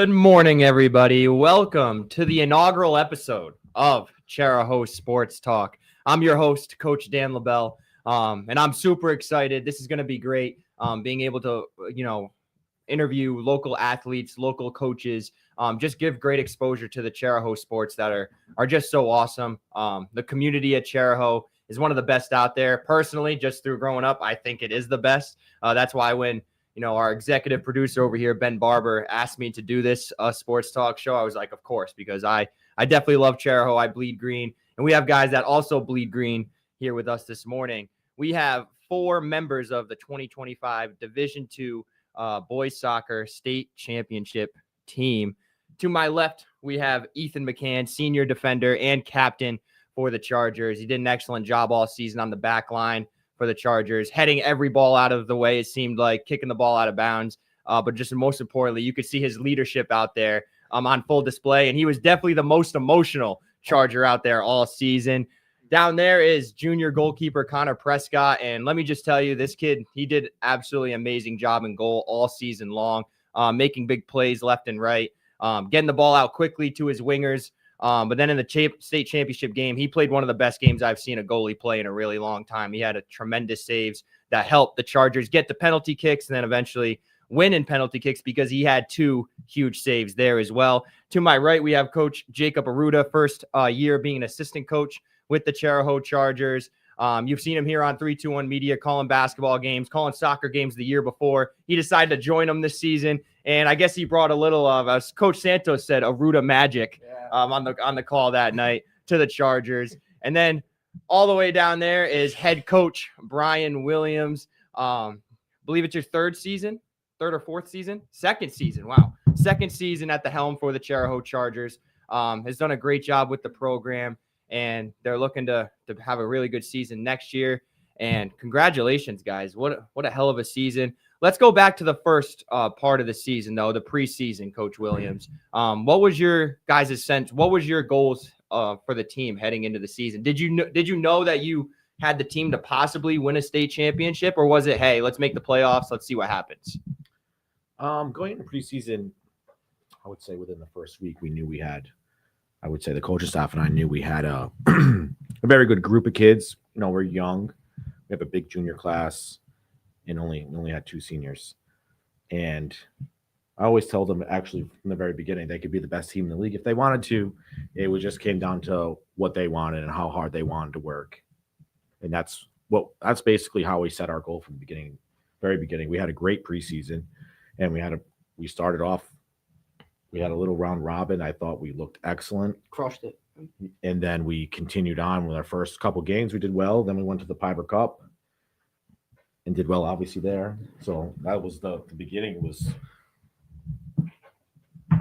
Good morning, everybody. Welcome to the inaugural episode of Chariho Sports Talk. I'm your host, Coach Dan LaBelle, and I'm super excited. This is going to be great, being able to, interview local athletes, local coaches, just give great exposure to the Chariho sports that are just so awesome. The community at Chariho is one of the best out there. Personally, just through growing up, I think it is the best. That's why when our executive producer over here, Ben Barber, asked me to do this sports talk show, I was like, of course, because I definitely love Chariho. I bleed green. And we have guys that also bleed green here with us this morning. We have 4 members of the 2025 Division II boys soccer state championship team. To my left, we have Ethan McCann, senior defender and captain for the Chargers. He did an excellent job all season on the back line for the Chargers, heading every ball out of the way, it seemed like, kicking the ball out of bounds. But just most importantly, you could see his leadership out there on full display. And he was definitely the most emotional Charger out there all season. Down there is junior goalkeeper Connor Prescott. And let me just tell you, this kid, he did absolutely amazing job in goal all season long, making big plays left and right, getting the ball out quickly to his wingers. But then in the state championship game, he played one of the best games I've seen a goalie play in a really long time. He had a tremendous saves that helped the Chargers get the penalty kicks and then eventually win in penalty kicks because he had 2 huge saves there as well. To my right, we have Coach Jacob Arruda, first year being an assistant coach with the Chariho Chargers. You've seen him here on 321 Media calling basketball games, calling soccer games the year before. He decided to join them this season, and I guess he brought a little of, as Coach Santos said, Arruda magic on the call that night to the Chargers. And then all the way down there is head coach Brian Williams. Believe it's your third or fourth season? Second season. Wow. Second season at the helm for the Chariho Chargers. Has done a great job with the program, and they're looking to have a really good season next year. And congratulations, guys. What a hell of a season. Let's go back to the first part of the season, though, the preseason, Coach Williams. What was your guys' sense? What was your goals for the team heading into the season? Did you know that you had the team to possibly win a state championship, or was it, hey, let's make the playoffs, let's see what happens? Going into preseason, I would say within the first week, we knew we had, I would say the coaching staff and I knew we had a very good group of kids. We're young. We have a big junior class and only had 2 seniors. And I always tell them, actually, from the very beginning, they could be the best team in the league if they wanted to. It just came down to what they wanted and how hard they wanted to work. And that's basically how we set our goal from the beginning, very beginning. We had a great preseason, and we started off. We had a little round robin. I thought we looked excellent. Crushed it. And then we continued on with our first couple games. We did well. Then we went to the Piper Cup and did well, obviously, there. So that was the beginning. It was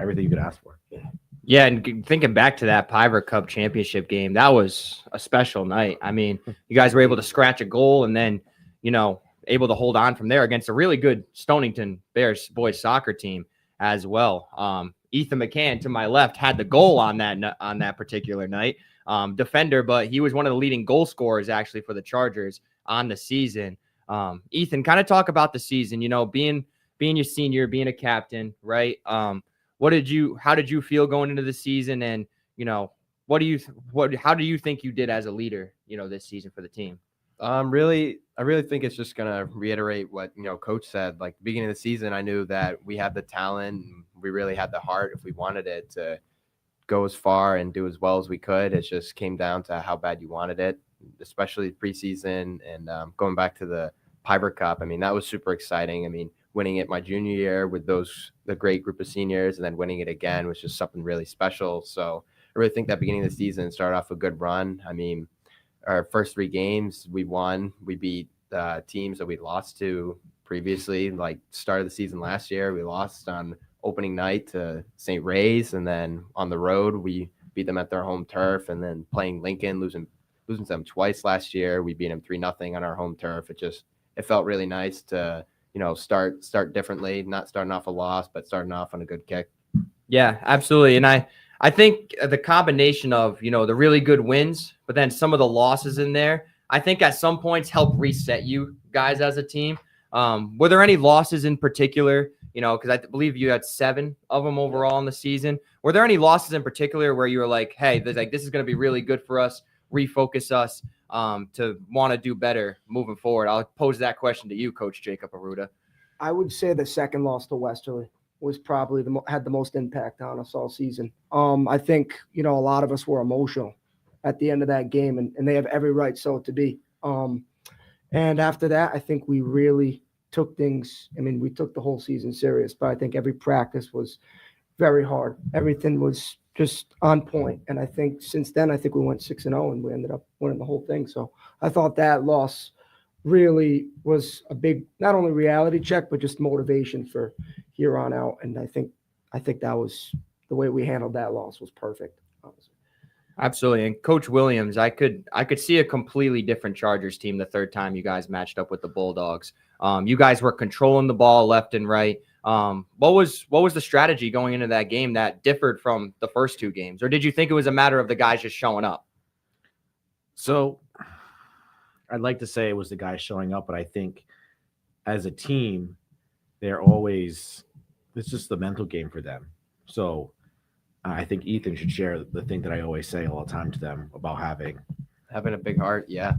everything you could ask for. Yeah, and thinking back to that Piper Cup championship game, that was a special night. I mean, you guys were able to scratch a goal and then, able to hold on from there against a really good Stonington Bears boys soccer team as well. Ethan McCann, to my left, had the goal on that particular night, defender, but he was one of the leading goal scorers actually for the Chargers on the season. Ethan, kind of talk about the season, being your senior, being a captain, right? How did you feel going into the season? And, how do you think you did as a leader, this season for the team? I really think it's just going to reiterate what, Coach said. Like, the beginning of the season, I knew that we had the talent. And we really had the heart, if we wanted it, to go as far and do as well as we could. It just came down to how bad you wanted it, especially preseason and going back to the Piper Cup. I mean, that was super exciting. I mean, winning it my junior year with the great group of seniors and then winning it again was just something really special. So I really think that beginning of the season started off a good run. I mean, our first 3 games we won. We beat teams that we'd lost to previously, like start of the season last year. We lost on opening night to St. Ray's, and then on the road we beat them at their home turf, and then playing Lincoln, losing to them twice last year. We beat them 3-0 on our home turf. It felt really nice to start differently, not starting off a loss, but starting off on a good kick. Yeah, absolutely. And I think the combination of, the really good wins, but then some of the losses in there, I think at some points help reset you guys as a team. Were there any losses in particular, because I believe you had 7 of them overall in the season. Were there any losses in particular where you were like, hey, this is going to be really good for us, refocus us to want to do better moving forward? I'll pose that question to you, Coach Jacob Arruda. I would say the second loss to Westerly was probably had the most impact on us all season. I think, a lot of us were emotional at the end of that game, and they have every right so to be. And after that, I think we really took things. We took the whole season serious, but I think every practice was very hard. Everything was just on point. And I think since then, we went 6-0 and we ended up winning the whole thing. So I thought that loss really was a big, not only reality check, but just motivation for here on out. And I think that was the way we handled that loss was perfect. Honestly. Absolutely. And Coach Williams, I could see a completely different Chargers team the third time you guys matched up with the Bulldogs. You guys were controlling the ball left and right. What was the strategy going into that game that differed from the first 2 games? Or did you think it was a matter of the guys just showing up? So I'd like to say it was the guys showing up, but I think as a team, it's just the mental game for them. So I think Ethan should share the thing that I always say all the time to them about having a big heart. Yeah.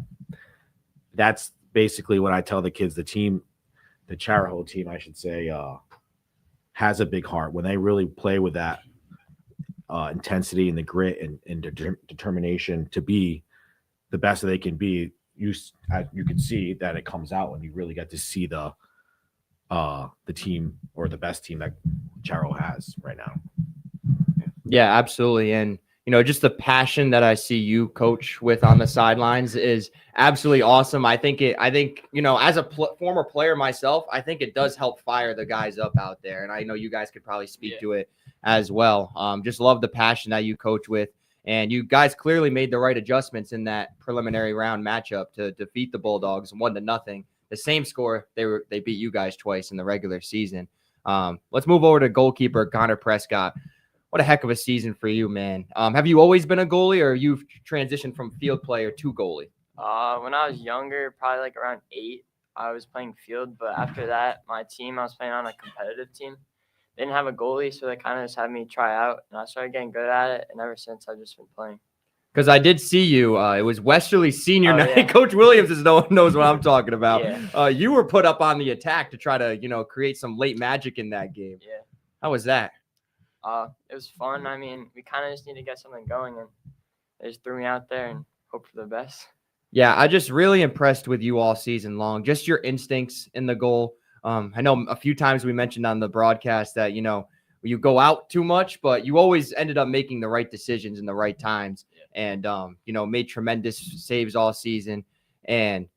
That's basically what I tell the kids. The Chariho team, I should say, has a big heart. When they really play with that intensity and the grit and determination to be the best that they can be, you can see that it comes out when you really get to see the team or the best team that Chariho has right now. Yeah, absolutely. And, just the passion that I see you coach with on the sidelines is absolutely awesome. I think, as a former player myself, I think it does help fire the guys up out there. And I know you guys could probably speak to it as well. Just love the passion that you coach with. And you guys clearly made the right adjustments in that preliminary round matchup to defeat the Bulldogs 1-0. The same score, they beat you guys twice in the regular season. Let's move over to goalkeeper Connor Prescott. What a heck of a season for you, man. Have you always been a goalie, or you've transitioned from field player to goalie? When I was younger, probably like around 8, I was playing field. But after that, my team, I was playing on a competitive team. They didn't have a goalie, so they kind of just had me try out. And I started getting good at it, and ever since, I've just been playing. Because I did see you. It was Westerly senior night. Yeah. Coach Williams knows what I'm talking about. Yeah. You were put up on the attack to try to, create some late magic in that game. Yeah. How was that? It was fun. We kind of just need to get something going, and they just threw me out there and hope for the best. Yeah, I just really impressed with you all season long. Just your instincts in the goal. I know a few times we mentioned on the broadcast that, you go out too much, but you always ended up making the right decisions in the right times. Yeah. And, made tremendous saves all season. And,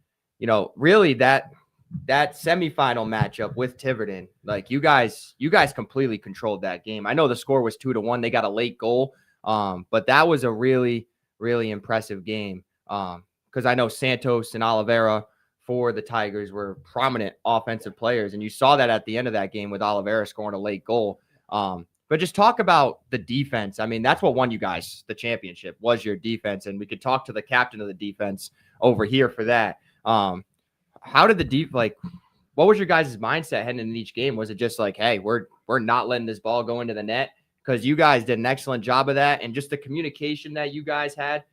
really that semifinal matchup with Tiverton, like you guys completely controlled that game. I know the score was 2-1. They got a late goal. But that was a really, really impressive game. Because I know Santos and Oliveira for the Tigers were prominent offensive players. And you saw that at the end of that game with Oliveira scoring a late goal. But just talk about the defense. That's what won you guys the championship, was your defense. And we could talk to the captain of the defense over here for that. How did what was your guys' mindset heading into each game? Was it just like, hey, we're not letting this ball go into the net? Because you guys did an excellent job of that. And just the communication that you guys had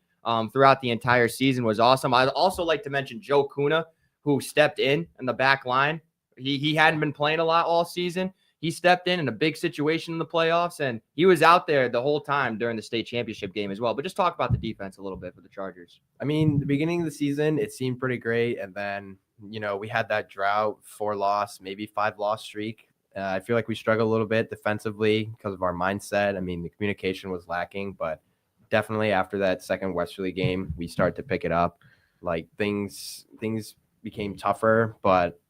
throughout the entire season was awesome. I'd also like to mention Joe Kuna, who stepped in the back line. He hadn't been playing a lot all season. He stepped in a big situation in the playoffs, and he was out there the whole time during the state championship game as well. But just talk about the defense a little bit for the Chargers. The beginning of the season, it seemed pretty great. And then, we had that drought, 4-loss, maybe 5-loss streak. I feel like we struggled a little bit defensively because of our mindset. The communication was lacking, but definitely after that second Westerly game, we started to pick it up. Like things became tougher, but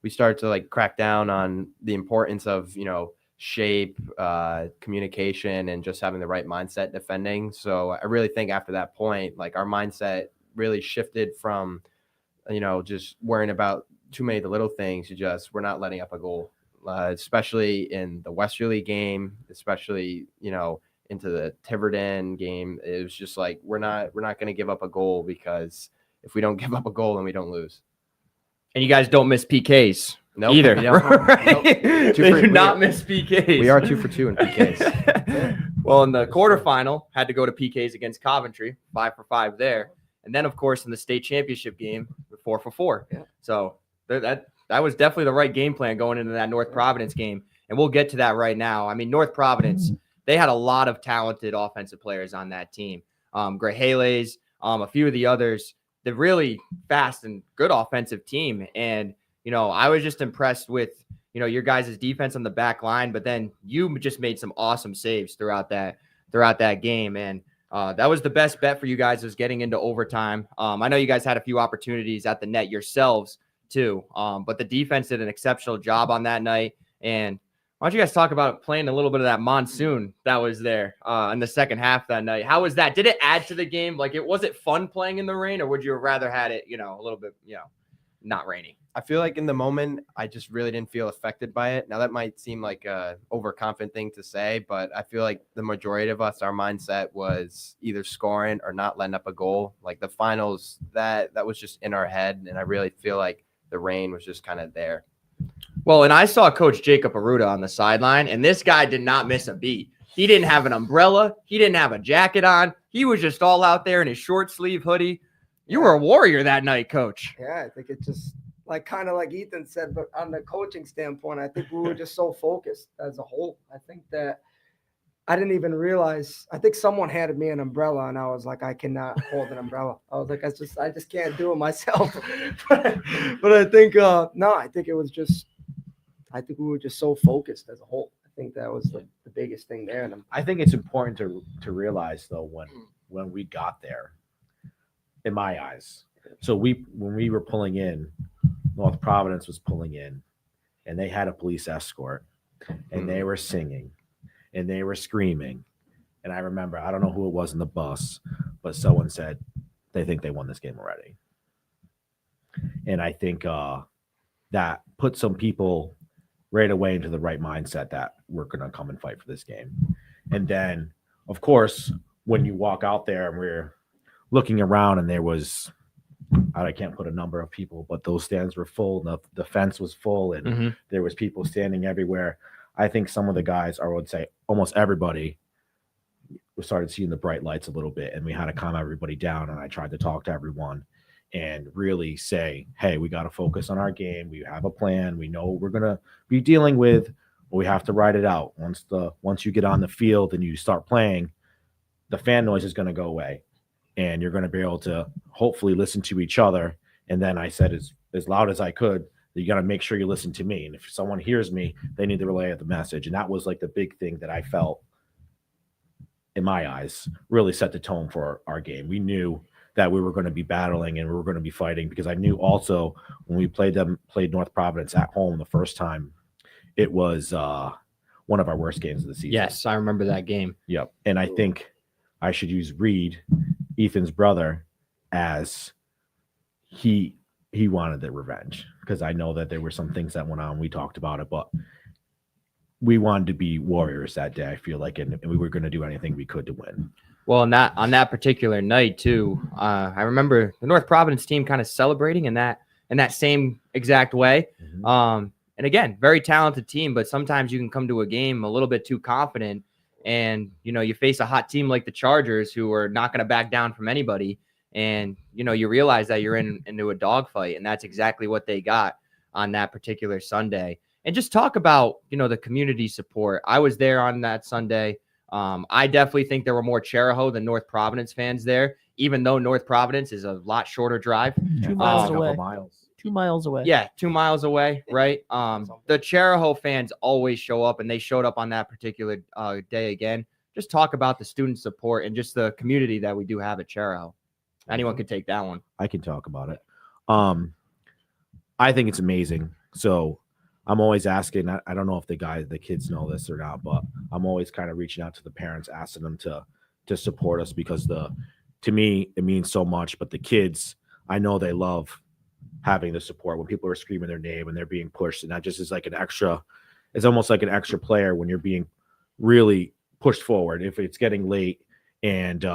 we started to crack down on the importance of, shape, communication, and just having the right mindset defending. So I really think after that point, our mindset really shifted from, just worrying about too many of the little things to just, we're not letting up a goal, especially in the Westerly game, especially, into the Tiverton game. It was just we're not going to give up a goal, because if we don't give up a goal, then we don't lose. And you guys don't miss PKs. Nope, either. we don't. Right? Nope. They do not miss PKs. We are 2 for 2 in PKs. Well, in the quarterfinal, had to go to PKs against Coventry, 5 for 5 there. And then, of course, in the state championship game, 4 for 4. Yeah. So that was definitely the right game plan going into that North Providence game. And we'll get to that right now. I mean, North Providence, they had a lot of talented offensive players on that team. Grahales, a few of the others. They're really fast and good offensive team. And, I was just impressed with, your guys' defense on the back line, but then you just made some awesome saves throughout that game. And that was the best bet for you guys, was getting into overtime. I know you guys had a few opportunities at the net yourselves too, but the defense did an exceptional job on that night. And why don't you guys talk about playing a little bit of that monsoon that was there in the second half that night? How was that? Did it add to the game? Like, was it fun playing in the rain, or would you have rather had it, a little bit, not rainy? I feel like in the moment, I just really didn't feel affected by it. Now, that might seem like a overconfident thing to say, but I feel like the majority of us, our mindset was either scoring or not letting up a goal. Like the finals, that was just in our head, and I really feel like the rain was just kind of there. Well, and I saw Coach Jacob Arruda on the sideline, and this guy did not miss a beat. He didn't have an umbrella. He didn't have a jacket on. He was just all out there in his short sleeve hoodie. You were a warrior that night, Coach. Yeah, I think it just kind of like Ethan said, but on the coaching standpoint, I think we were just so focused as a whole. I think that I didn't even realize. I think someone handed me an umbrella, and I was like, I cannot hold an umbrella. I was like, I just can't do it myself. but I think no, I think it was just. I think we were just so focused as a whole. I think that was the biggest thing there. And I think it's important to realize, though, when we got there, in my eyes. So when we were pulling in, North Providence was pulling in, and they had a police escort, and they were singing, and they were screaming. And I remember, I don't know who it was in the bus, but someone said they think they won this game already. And I think that put some people right away into the right mindset that we're going to come and fight for this game. And then, of course, when you walk out there and we're looking around and there was, I can't put a number of people, but those stands were full. The fence was full, and there was people standing everywhere. I think some of the guys, or I would say almost everybody, we started seeing the bright lights a little bit, and we had to calm everybody down. And I tried to talk to everyone and really say, hey, we got to focus on our game. We have a plan. We know what we're going to be dealing with, but we have to ride it out. Once you get on the field and you start playing, the fan noise is going to go away, and you're going to be able to hopefully listen to each other. And then I said as loud as I could, you got to make sure you listen to me. And if someone hears me, they need to relay the message. And that was like the big thing that I felt, in my eyes, really set the tone for our game. We knew that we were going to be battling and we were going to be fighting, because I knew also when we played North Providence at home the first time, it was one of our worst games of the season. Yes, I remember that game. Yep. And I think I should use Reed, Ethan's brother, as he wanted the revenge, because I know that there were some things that went on. We talked about it, but we wanted to be warriors that day, I feel like, and we were going to do anything we could to win. Well, on that particular night too, I remember the North Providence team kind of celebrating in that same exact way. And again, very talented team, but sometimes you can come to a game a little bit too confident, and you face a hot team like the Chargers, who are not going to back down from anybody, and you realize that you're into a dogfight, and that's exactly what they got on that particular Sunday. And just talk about the community support. I was there on that Sunday. I definitely think there were more Chariho than North Providence fans there, even though North Providence is a lot shorter drive. 2 miles A away. couple miles. 2 miles away. Yeah, 2 miles away, right? The Chariho fans always show up, and they showed up on that particular day again. Just talk about the student support and just the community that we do have at Chariho. Anyone could take that one. I can talk about it. I think it's amazing. So I'm always asking, I don't know if the kids know this or not, but I'm always kind of reaching out to the parents, asking them to support us, because to me, it means so much. But the kids, I know they love having the support when people are screaming their name and they're being pushed. And that just is like it's almost like an extra player when you're being really pushed forward. If it's getting late and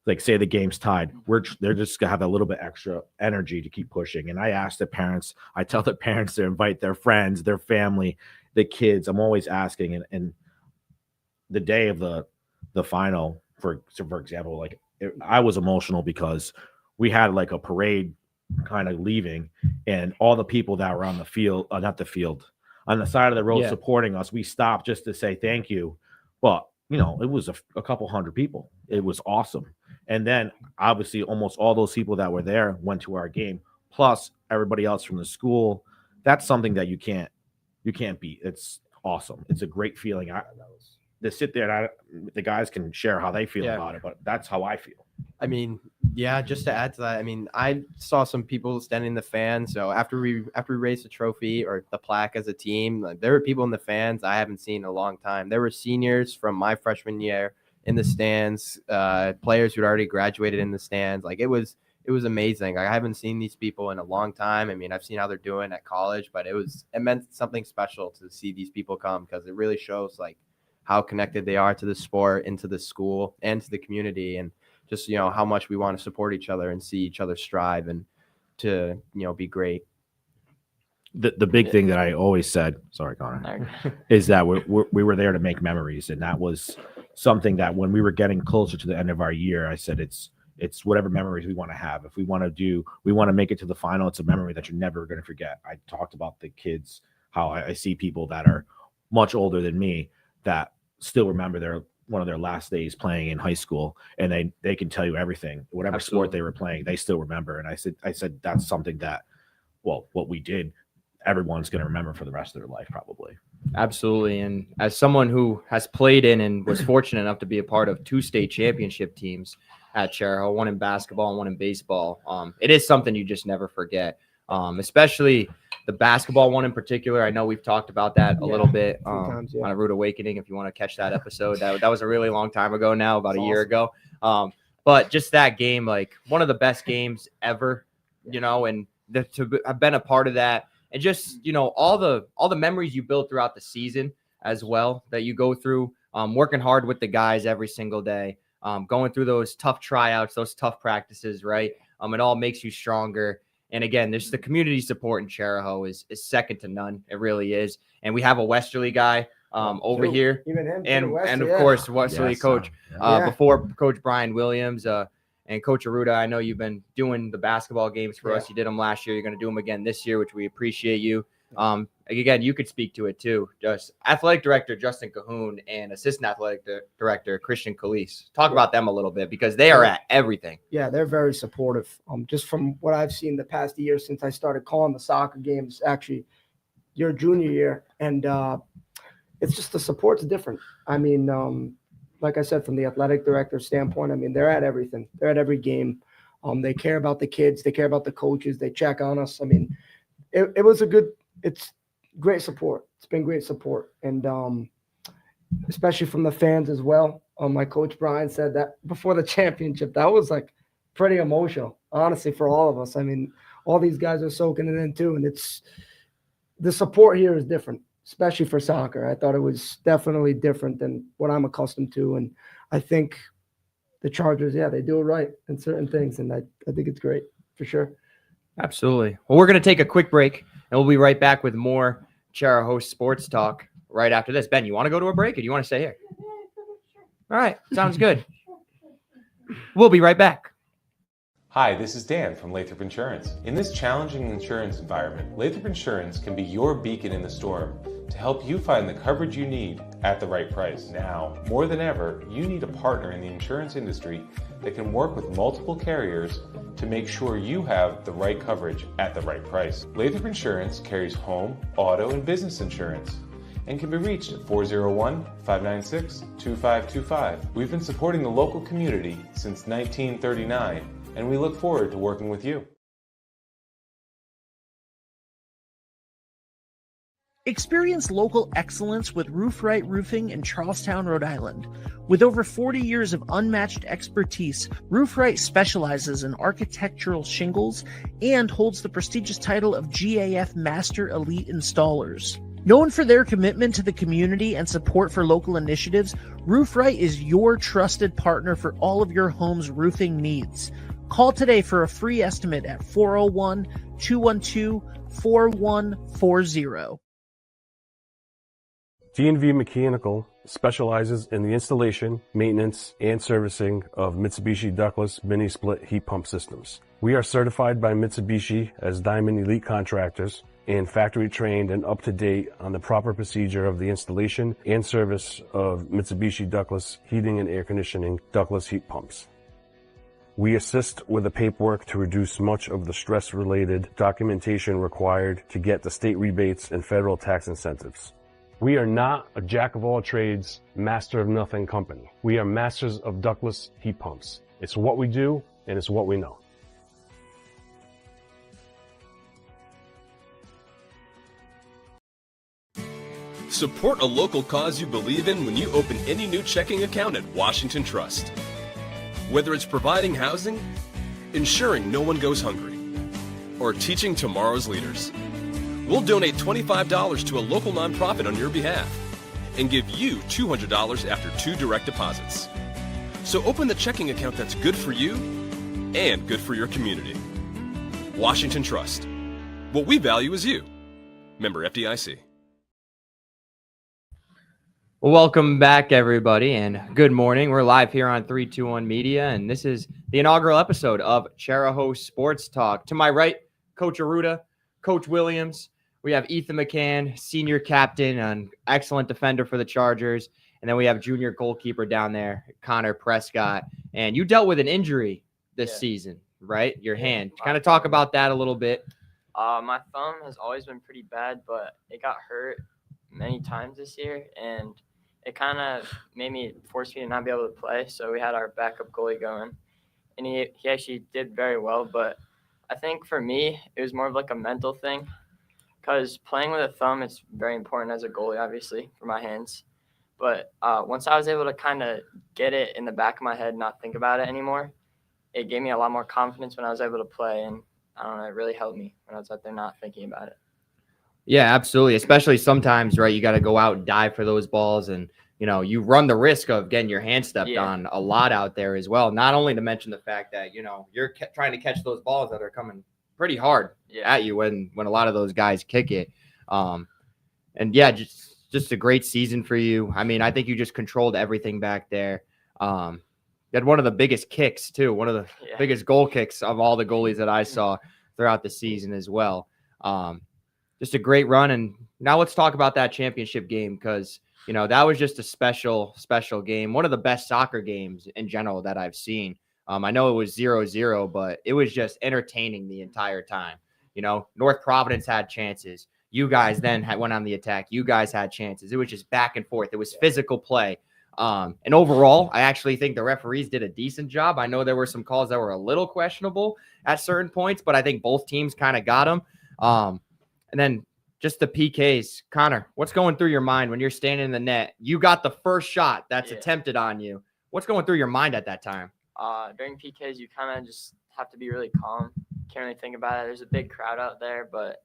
like say the game's tied, they're just gonna have a little bit extra energy to keep pushing. And I ask the parents, I tell the parents to invite their friends, their family, the kids. I'm always asking. And the day of the final, for example, like I was emotional because we had like a parade kind of leaving, and all the people that were on the field, not the field, on the side of the road supporting us, we stopped just to say thank you. But you know, it was a couple hundred people. It was awesome. And then obviously almost all those people that were there went to our game, plus everybody else from the school. That's something that you can't beat. It's awesome. It's a great feeling. To sit there and the guys can share how they feel about it, but that's how I feel. I mean, yeah, just to add to that, I mean, I saw some people standing in the fans. So after we raised the trophy or the plaque as a team, like, there were people in the fans I haven't seen in a long time. There were seniors from my freshman year in the stands, players who'd already graduated in the stands. Like it was amazing. I haven't seen these people in a long time. I mean, I've seen how they're doing at college, but it meant something special to see these people come, because it really shows like how connected they are to the sport and to the school and to the community, and just, you know, how much we want to support each other and see each other strive and to, you know, be great. The big thing that I always said, sorry, Connor, is that we were there to make memories. And that was something that when we were getting closer to the end of our year, I said, it's whatever memories we want to have. If we want to make it to the final, it's a memory that you're never going to forget. I talked about the kids, how I see people that are much older than me that still remember one of their last days playing in high school, and they can tell you everything, whatever sport they were playing, they still remember. And I said that's something that, well, what we did, everyone's going to remember for the rest of their life, probably. Absolutely. And as someone who has played in and was fortunate enough to be a part of 2 state championship teams at Chariho, one in basketball and one in baseball, it is something you just never forget, especially the basketball one in particular. I know we've talked about that a little bit on A Rude Awakening. If you want to catch that episode, that was a really long time ago now, about a year ago. But just that game, like one of the best games ever, you know, and to have been a part of that. And just, you know, all the memories you build throughout the season as well that you go through, working hard with the guys every single day, going through those tough tryouts, those tough practices, right? It all makes you stronger. And again, there's the community support in Chariho is second to none. It really is. And we have a Westerly guy over here, Even him, and of course Westerly coach before Coach Brian Williams. And Coach Arruda, I know you've been doing the basketball games for us. You did them last year. You're going to do them again this year, which we appreciate you. Again, you could speak to it too. Just athletic director Justin Cahoon and assistant athletic director Christian Calise. Talk about them a little bit, because they are at everything. Yeah, they're very supportive. Just from what I've seen the past year since I started calling the soccer games, actually your junior year, and it's just the support's different. I mean, like I said, from the athletic director standpoint, I mean, they're at everything. They're at every game. They care about the kids. They care about the coaches. They check on us. I mean, it's great support. It's been great support. And especially from the fans as well. My coach Brian said that before the championship, that was like pretty emotional, honestly, for all of us. I mean, all these guys are soaking it in too. And the support here is different, especially for soccer. I thought it was definitely different than what I'm accustomed to. And I think the Chargers, they do it right in certain things. And I think it's great for sure. Absolutely. Well, we're going to take a quick break, and we'll be right back with more Chariho Sports Talk right after this. Ben, you want to go to a break, or do you want to stay here? All right. Sounds good. We'll be right back. Hi, this is Dan from Lathrop Insurance. In this challenging insurance environment, Lathrop Insurance can be your beacon in the storm to help you find the coverage you need at the right price. Now, more than ever, you need a partner in the insurance industry that can work with multiple carriers to make sure you have the right coverage at the right price. Lathrop Insurance carries home, auto, and business insurance and can be reached at 401-596-2525. We've been supporting the local community since 1939, and we look forward to working with you. Experience local excellence with Roof-Rite Roofing in Charlestown, Rhode Island. With over 40 years of unmatched expertise, Roof-Rite specializes in architectural shingles and holds the prestigious title of GAF Master Elite Installers. Known for their commitment to the community and support for local initiatives, RoofRight is your trusted partner for all of your home's roofing needs. Call today for a free estimate at 401-212-4140. D&V Mechanical specializes in the installation, maintenance, and servicing of Mitsubishi ductless mini-split heat pump systems. We are certified by Mitsubishi as Diamond Elite Contractors and factory trained and up to date on the proper procedure of the installation and service of Mitsubishi ductless heating and air conditioning ductless heat pumps. We assist with the paperwork to reduce much of the stress-related documentation required to get the state rebates and federal tax incentives. We are not a jack-of-all-trades, master-of-nothing company. We are masters of ductless heat pumps. It's what we do, and it's what we know. Support a local cause you believe in when you open any new checking account at Washington Trust. Whether it's providing housing, ensuring no one goes hungry, or teaching tomorrow's leaders, we'll donate $25 to a local nonprofit on your behalf and give you $200 after 2 direct deposits. So open the checking account that's good for you and good for your community. Washington Trust. What we value is you. Member FDIC. Well, welcome back, everybody, and good morning. We're live here on 321 Media, and this is the inaugural episode of Chariho Sports Talk. To my right, Coach Arruda, Coach Williams. We have Ethan McCann, senior captain and excellent defender for the Chargers. And then we have junior goalkeeper down there, Connor Prescott. And you dealt with an injury this season, right? Your hand. Kind of talk about that a little bit. My thumb has always been pretty bad, but it got hurt many times this year, and it kind of forced me to not be able to play. So we had our backup goalie going, and he actually did very well. But I think for me, it was more of like a mental thing, because playing with a thumb is very important as a goalie, obviously, for my hands. But once I was able to kind of get it in the back of my head, not think about it anymore, it gave me a lot more confidence when I was able to play. And I don't know, it really helped me when I was out there not thinking about it. Yeah, absolutely. Especially sometimes, right, you got to go out and dive for those balls. And, you know, you run the risk of getting your hand stepped on a lot out there as well. Not only to mention the fact that, you know, you're trying to catch those balls that are coming pretty hard at you when a lot of those guys kick it. And yeah, just a great season for you. I mean, I think you just controlled everything back there. You had one of the biggest kicks too, one of the biggest goal kicks of all the goalies that I saw throughout the season as well. Just a great run. And now let's talk about that championship game, because, you know, that was just a special game. One of the best soccer games in general that I've seen. I know it was 0-0, but it was just entertaining the entire time. You know, North Providence had chances. You guys then went on the attack. You guys had chances. It was just back and forth. It was physical play. And overall, I actually think the referees did a decent job. I know there were some calls that were a little questionable at certain points, but I think both teams kind of got them. And then just the PKs. Connor, what's going through your mind when you're standing in the net? You got the first shot that's attempted on you. What's going through your mind at that time? During PKs, you kind of just have to be really calm. Can't really think about it. There's a big crowd out there, but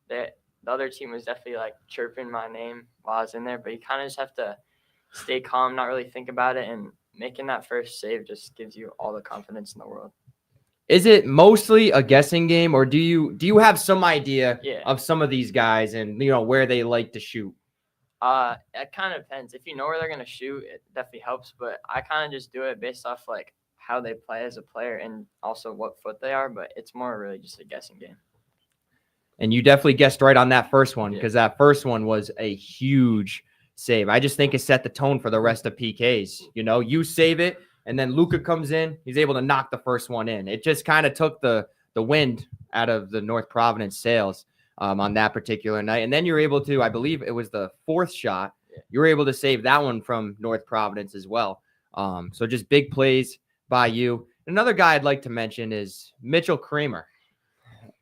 the other team was definitely like chirping my name while I was in there. But you kind of just have to stay calm, not really think about it, and making that first save just gives you all the confidence in the world. Is it mostly a guessing game, or do you have some idea of some of these guys and, you know, where they like to shoot? It kind of depends. If you know where they're going to shoot, it definitely helps. But I kind of just do it based off like how they play as a player and also what foot they are. But it's more really just a guessing game. And you definitely guessed right on that first one, because that first one was a huge save. I just think it set the tone for the rest of PKs. You know, you save it, and then Luka comes in. He's able to knock the first one in. It just kind of took the wind out of the North Providence sails on that particular night. And then you're able to, I believe it was the fourth shot, you were able to save that one from North Providence as well. So just big plays by you. Another guy I'd like to mention is Mitchell Kramer.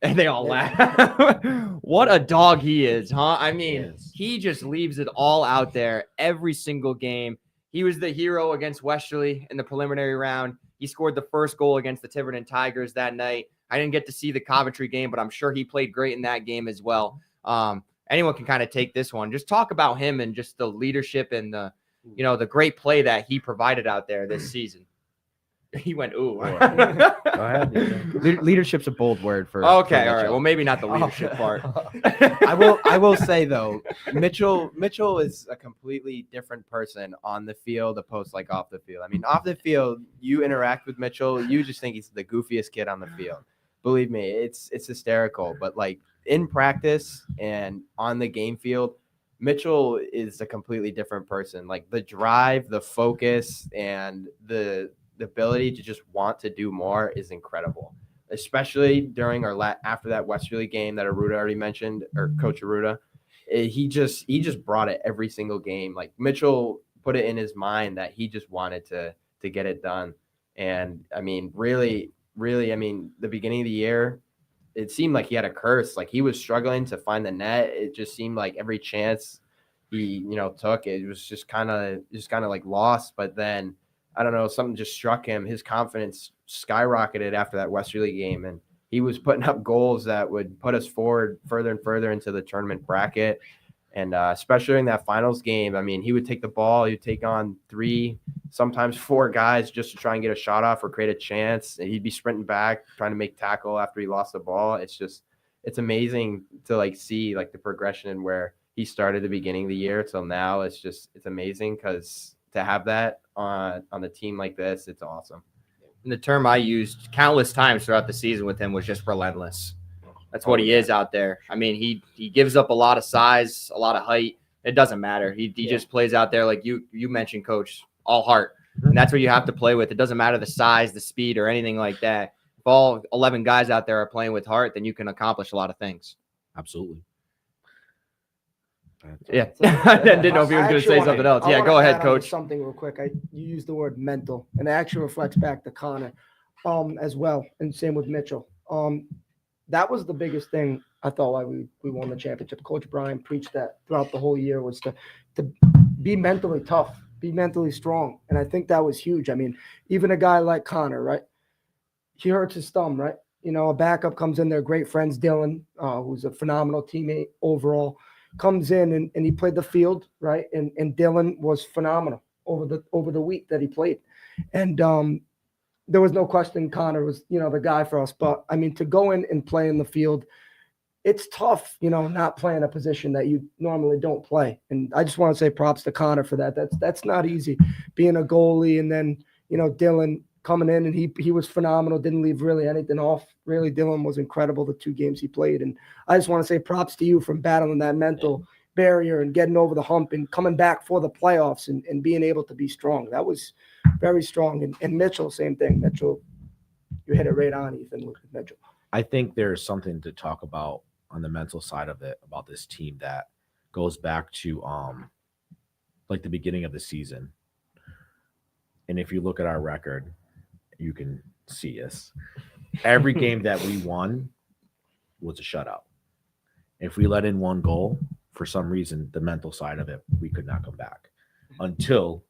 And they all laugh. What a dog he is, huh? I mean, he just leaves it all out there every single game. He was the hero against Westerly in the preliminary round. He scored the first goal against the Tiverton Tigers that night. I didn't get to see the Coventry game, but I'm sure he played great in that game as well. And anyone can kind of take this one. Just talk about him and just the leadership and the, the great play that he provided out there this season. He went, ooh. Go ahead. Leadership's a bold word for. Okay, for all right. Mitchell. Well, maybe not the leadership part. I will say though, Mitchell is a completely different person on the field opposed to like off the field. I mean, off the field, you interact with Mitchell, you just think he's the goofiest kid on the field. Believe me, it's hysterical. But like in practice and on the game field, Mitchell is a completely different person. Like the drive, the focus, and the ability to just want to do more is incredible, especially during our after that Westerly game that Arruda already mentioned, or Coach Arruda. He just brought it every single game. Like Mitchell put it in his mind that he just wanted to get it done. And I mean, really, I mean, the beginning of the year, it seemed like he had a curse. Like he was struggling to find the net. It just seemed like every chance he, took, it was just kind of like lost. But then I don't know, something just struck him. His confidence skyrocketed after that Westerly game, and he was putting up goals that would put us forward further and further into the tournament bracket. And especially in that finals game, I mean, he would take the ball, he would take on 3, sometimes 4 guys just to try and get a shot off or create a chance. And he'd be sprinting back, trying to make tackle after he lost the ball. It's amazing to like see like the progression where he started the beginning of the year till now. It's amazing because to have that on the team like this, it's awesome. And the term I used countless times throughout the season with him was just relentless. That's what he is out there. I mean, he gives up a lot of size, a lot of height. It doesn't matter. He just plays out there like you mentioned, Coach, all heart. And that's what you have to play with. It doesn't matter the size, the speed, or anything like that. If all 11 guys out there are playing with heart, then you can accomplish a lot of things. Absolutely. Yeah. I didn't know if you were going to say something else. Yeah, go ahead, Coach. Something real quick. You used the word mental, and it actually reflects back to Connor as well, and same with Mitchell. That was the biggest thing I thought why we won the championship. Coach Brian preached that throughout the whole year, was to be mentally tough, be mentally strong. And I think that was huge. I mean, even a guy like Connor, right? He hurts his thumb, right? A backup comes in there, great friends, Dylan, who's a phenomenal teammate overall, comes in and he played the field, right? And Dylan was phenomenal over the week that he played. And there was no question Connor was, the guy for us. But I mean, to go in and play in the field, it's tough, not playing a position that you normally don't play. And I just want to say props to Connor for that. That's not easy, being a goalie. And then, Dylan coming in, and he was phenomenal, didn't leave really anything off. Really, Dylan was incredible the 2 games he played. And I just want to say props to you from battling that mental barrier and getting over the hump and coming back for the playoffs and being able to be strong. That was very strong. And Mitchell, same thing. Mitchell, you hit it right on, Ethan, with Mitchell. I think there's something to talk about on the mental side of it, about this team, that goes back to like the beginning of the season. And if you look at our record, you can see us. Every game that we won was a shutout. If we let in 1 goal, for some reason, the mental side of it, we could not come back until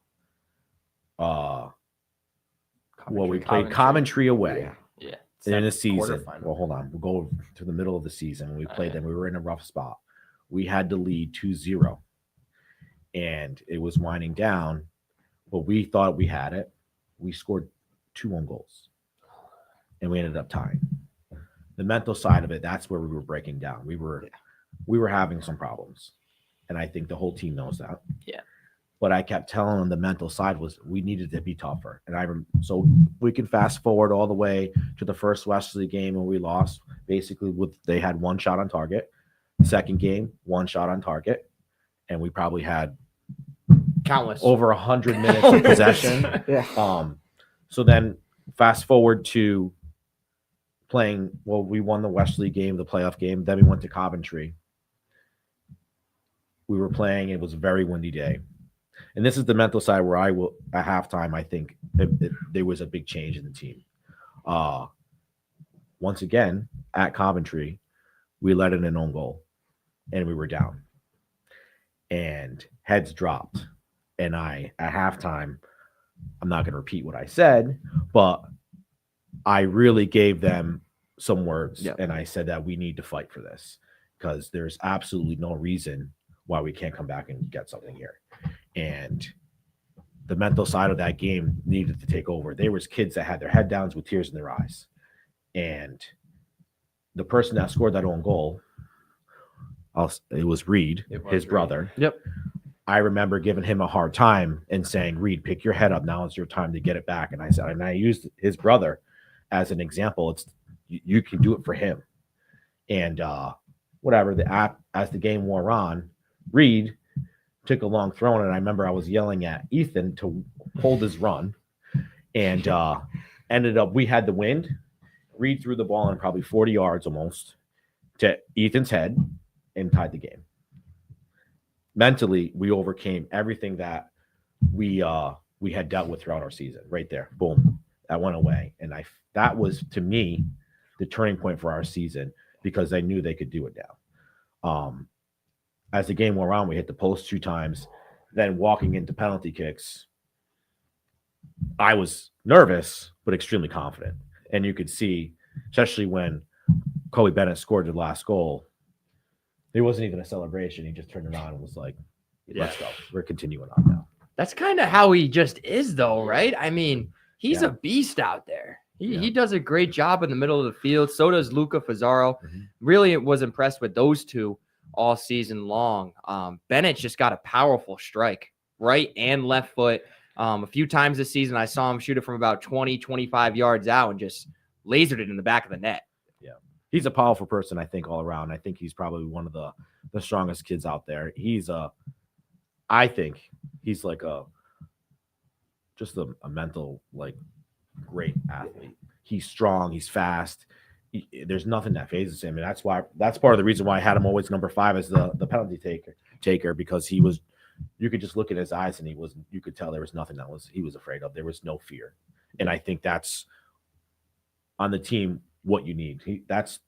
we played Coventry away. Yeah. In the season. Well, hold on. We'll go to the middle of the season. When we played them, we were in a rough spot. We had to lead 2-0. And it was winding down, but we thought we had it. We scored 2 own goals. And we ended up tying. The mental side of it, that's where we were breaking down. We were having some problems. And I think the whole team knows that. Yeah. But I kept telling them the mental side was we needed to be tougher. And so we can fast forward all the way to the first Westerly game when we lost. Basically, they had 1 shot on target. Second game, 1 shot on target. And we probably had Countless. Over 100 minutes of possession. Yeah. So then fast forward to playing, we won the Westerly game, the playoff game. Then we went to Coventry. We were playing. It was a very windy day. And this is the mental side where at halftime, I think there was a big change in the team. Once again, at Coventry, we let in an own goal, and we were down. And heads dropped. And at halftime, I'm not going to repeat what I said, but I really gave them some words. And I said that we need to fight for this. because there's absolutely no reason why we can't come back and get something here. And the mental side of that game needed to take over. There was kids that had their head downs with tears in their eyes. And the person that scored that own goal, it was Reed, his brother. Yep. I remember giving him a hard time and saying, Reed, pick your head up. Now is your time to get it back. And I used his brother as an example. You can do it for him. And whatever, as the game wore on, Reed took a long throw, and I remember I was yelling at Ethan to hold his run, and ended up, we had the wind. Reed threw the ball in probably 40 yards almost to Ethan's head and tied the game. Mentally, we overcame everything that we had dealt with throughout our season. Right there, boom, that went away, and that was, to me, the turning point for our season, because I knew they could do it now. As the game went on, we hit the post 2 times. Then walking into penalty kicks, I was nervous but extremely confident. And you could see, especially when Kobe Bennett scored the last goal, it wasn't even a celebration. He just turned it on and was like, let's go. We're continuing on now. That's kind of how he just is, though, right? I mean, he's a beast out there. He does a great job in the middle of the field. So does Luca Fazzaro. Mm-hmm. Really was impressed with those two all season long. Bennett's just got a powerful strike, right and left foot. A few times this season, I saw him shoot it from about 20, 25 yards out and just lasered it in the back of the net. Yeah. He's a powerful person, I think, all around. I think he's probably one of the strongest kids out there. I think he's like just a mental, like, great athlete. He's strong. He's fast. There's nothing that phases him, and that's part of the reason why I had him always number 5 as the penalty taker, because you could just look at his eyes and you could tell there was nothing he was afraid of. There was no fear, and I think that's on the team what you need. That's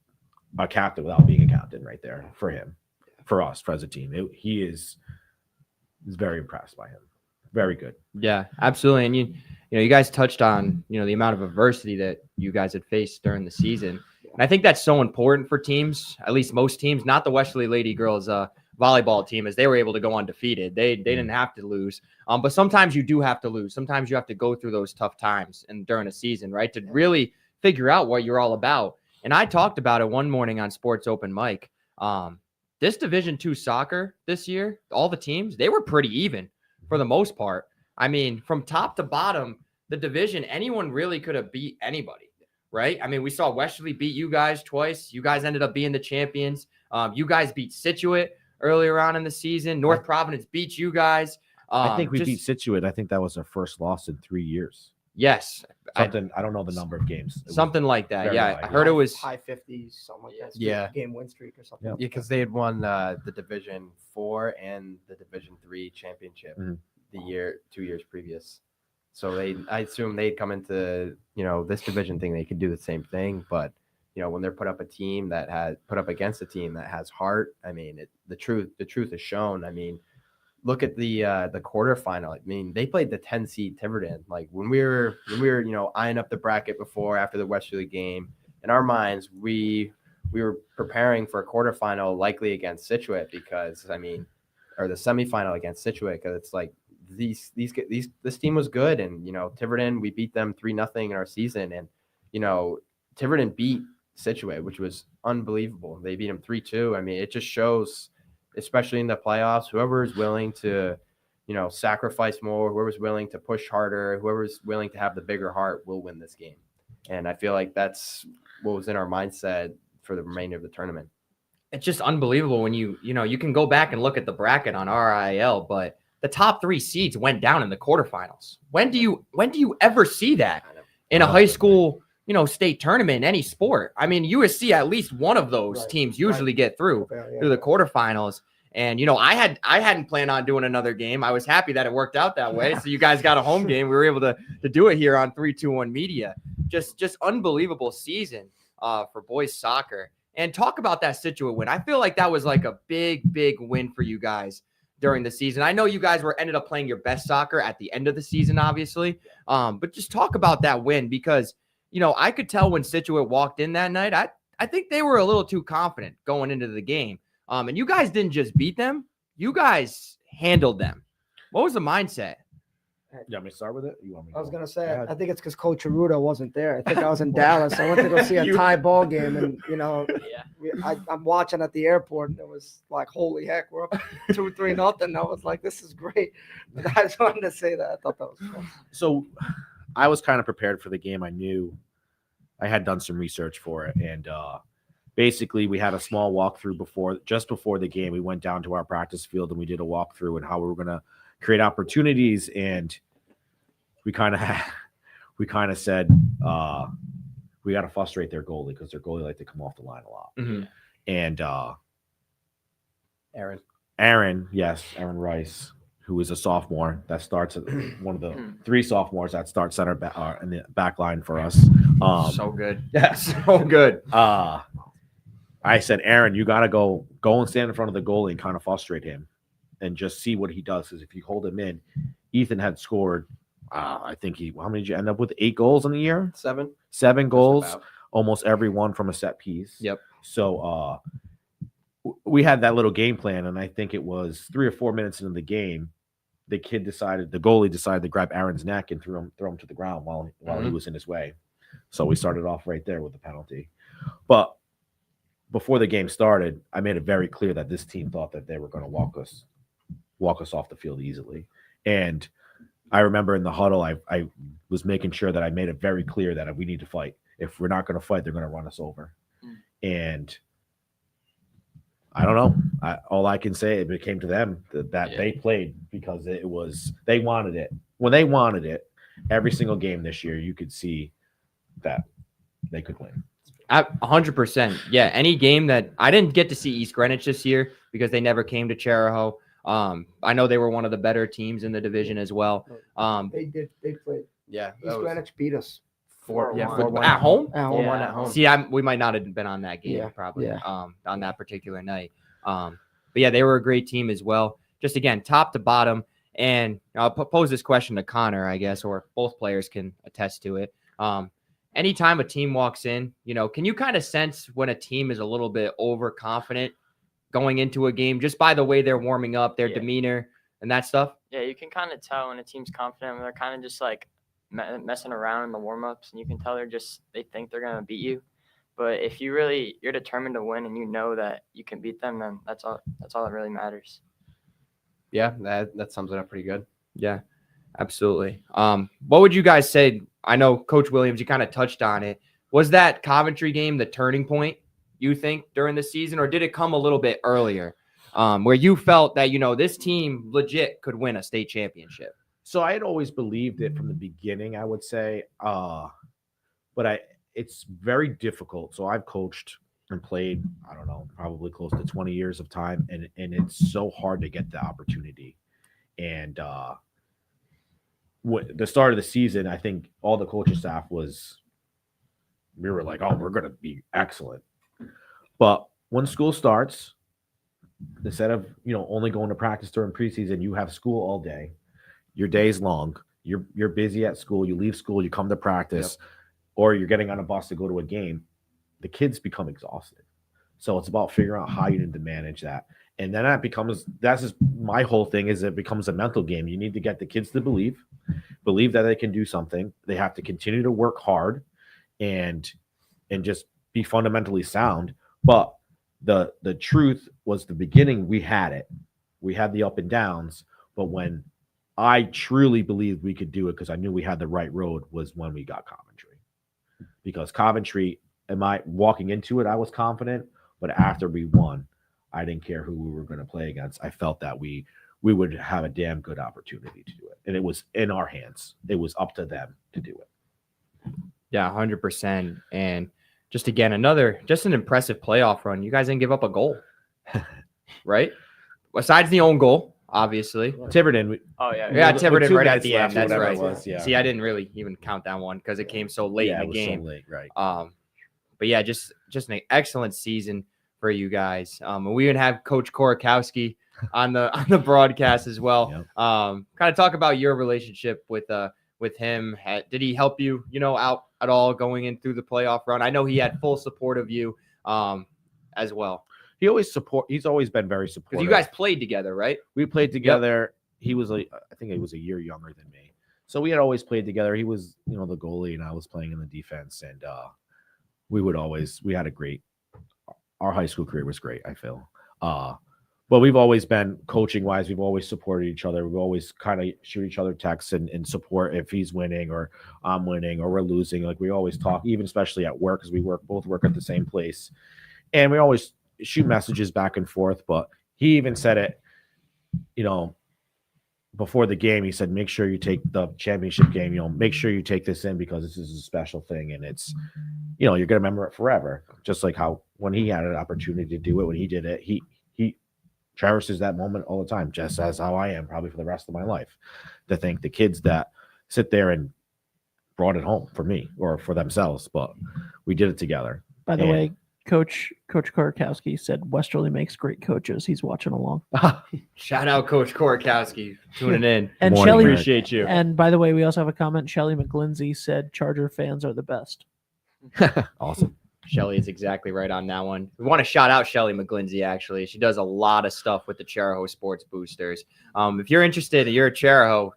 a captain without being a captain right there for him, for us, as a team. He is very impressed by him. Very good. Yeah, absolutely. And you guys touched on, the amount of adversity that you guys had faced during the season. And I think that's so important for teams, at least most teams, not the Westerly Lady Girls volleyball team, as they were able to go undefeated. They didn't have to lose. But sometimes you do have to lose. Sometimes you have to go through those tough times and during a season, right, to really figure out what you're all about. And I talked about it one morning on Sports Open Mic. This Division II soccer this year, all the teams, they were pretty even for the most part. I mean, from top to bottom, the division, anyone really could have beat anybody, right? I mean, we saw Westerly beat you guys twice. You guys ended up being the champions. You guys beat Scituate earlier on in the season. North Providence beat you guys. I think we beat Scituate. I think that was our first loss in 3 years. Yes. I don't know the number of games. Something like that. Yeah, I heard it was high 50s, something like that. Yeah. Game win streak or something. Yeah, because they had won the Division 4 and the Division 3 championship the 2 years previous. So I assume they'd come into, this division thing, they could do the same thing. But, when they're put up against a team that has heart, I mean, the truth is shown. I mean, look at the quarterfinal. I mean, they played the 10 seed Tiverton. Like when we were eyeing up the bracket after the Westerly game, in our minds, we were preparing for a quarterfinal likely against Scituate or the semifinal against Scituate, because it's like this team was good, and Tiverton, we beat them 3-0 in our season, and Tiverton beat Scituate, which was unbelievable. They beat them 3-2. I mean, it just shows, especially in the playoffs, whoever is willing to, sacrifice more, whoever's willing to push harder, whoever's willing to have the bigger heart will win this game. And I feel like that's what was in our mindset for the remainder of the tournament. It's just unbelievable when you can go back and look at the bracket on RIIL, but the top 3 seeds went down in the quarterfinals. When do you ever see that in a high school, state tournament in any sport? I mean, USC, at least one of those teams usually get through the quarterfinals. And, I hadn't planned on doing another game. I was happy that it worked out that way. So you guys got a home game. We were able to do it here on 321 Media. Just unbelievable season for boys soccer. And talk about that Scituate win. I feel like that was like a big, big win for you guys during the season. I know you guys ended up playing your best soccer at the end of the season, obviously. But just talk about that win, because, I could tell when Scituate walked in that night, I think they were a little too confident going into the game. And you guys didn't just beat them, you guys handled them. What was the mindset? You want me to start with it? You want me to I was go? gonna say, Go ahead. I think it's because Coach Arruda wasn't there. I think I was in Dallas. I went to go see a tie ball game, and I'm watching at the airport, and it was like, holy heck, we're up 2-3-0. I was like, this is great. But I just wanted to say that. I thought that was fun. So I was kind of prepared for the game. I knew I had done some research for it, and basically we had a small walkthrough just before the game. We went down to our practice field and we did a walkthrough and how we were gonna create opportunities, and we kind of said we got to frustrate their goalie because their goalie like to come off the line a lot. Mm-hmm. And Aaron. Aaron Rice, who is a sophomore that starts at one of the 3 sophomores that start center in the back line for us. So good. Yeah, so good. I said, Aaron, you got to go and stand in front of the goalie and kind of frustrate him and just see what he does. Because if you hold him in, Ethan had scored, I think how many did you end up with? 8 goals in the year? 7. 7 goals, almost every one from a set piece. Yep. So we had that little game plan, and I think it was 3 or 4 minutes into the game, the goalie decided to grab Aaron's neck and throw him to the ground while he was in his way. So we started off right there with the penalty. But before the game started, I made it very clear that this team thought that they were going to walk us off the field easily. And I remember in the huddle, I was making sure that I made it very clear that we need to fight. If we're not going to fight, they're going to run us over. And I don't know. All I can say, it became to them that they played because they wanted it. When they wanted it, every single game this year, you could see that they could win. 100%. Yeah, any game that I didn't get to see East Greenwich this year because they never came to Chariho. I know they were one of the better teams in the division as well. They played. Yeah. East Greenwich beat us. 4-1 at home. 4-1 at home. See, we might not have been on that game probably on that particular night. But yeah, they were a great team as well. Just again, top to bottom. And I'll pose this question to Connor, I guess, or both players can attest to it. Anytime a team walks in, can you kind of sense when a team is a little bit overconfident going into a game just by the way they're warming up, their demeanor and that stuff? Yeah, you can kind of tell when a team's confident when they're kind of just like messing around in the warm-ups, and you can tell they think they're going to beat you. But if you're determined to win and you know that you can beat them, then that's all that really matters. Yeah, that sums it up pretty good. Yeah, absolutely. What would you guys say? I know Coach Williams, you kind of touched on it. Was that Coventry game the turning point, you think, during the season, or did it come a little bit earlier where you felt that, this team legit could win a state championship? So I had always believed it from the beginning, I would say, but it's very difficult. So I've coached and played, I don't know, probably close to 20 years of time, and it's so hard to get the opportunity. And the start of the season, I think all the coaching staff we were like, oh, we're going to be excellent. But when school starts, instead of, only going to practice during preseason, you have school all day. Your day's long. You're busy at school. You leave school, you come to practice, or you're getting on a bus to go to a game. The kids become exhausted. So it's about figuring out how you need to manage that. And then that's just my whole thing is it becomes a mental game. You need to get the kids to believe that they can do something. They have to continue to work hard and just be fundamentally sound. But the truth was the beginning, we had it. We had the up and downs. But when I truly believed we could do it, because I knew we had the right road, was when we got Coventry. Because Coventry, walking into it, I was confident. But after we won, I didn't care who we were going to play against. I felt that we would have a damn good opportunity to do it. And it was in our hands. It was up to them to do it. Yeah, 100%. And just again, an impressive playoff run. You guys didn't give up a goal, right? Besides the own goal, obviously. Tiverton. Tiverton right at the end. That's right. Was, yeah. See, I didn't really even count that one because it came so late in the game. So late, right. But yeah, just an excellent season for you guys. And we even have Coach Korakowski on the broadcast as well. Yep. Kind of talk about your relationship with him. Did he help you, out at all going in through the playoff run? I know he had full support of you as well. He's always been very supportive. Because you guys played together, right? We played together. He was I think he was a year younger than me. So we had always played together. He was, the goalie, and I was playing in the defense. And we had our high school career was great, I feel. But we've always been, coaching wise, we've always supported each other. We've always kind of shoot each other texts and support if he's winning or I'm winning or we're losing. Like, we always talk, even especially at work, because we both work at the same place. And we always shoot messages back and forth. But he even said it, before the game, he said, make sure you take the championship game, make sure you take this in, because this is a special thing. And it's, you're going to remember it forever. Just like how when he had an opportunity to do it, when he did it, he cherishes that moment all the time, just as how I am probably for the rest of my life, to thank the kids that sit there and brought it home for me or for themselves. But we did it together. By the way, Coach Korakowski said Westerly makes great coaches. He's watching along. Shout out Coach Korakowski tuning in. And Morning, Shelly, appreciate you. And by the way, we also have a comment. Shelly McGlindsey said Charger fans are the best. Awesome. Shelly is exactly right on that one. We want to shout out Shelly McGlindsey, actually. She does a lot of stuff with the Chariho Sports Boosters. If you're interested, you're a Chariho,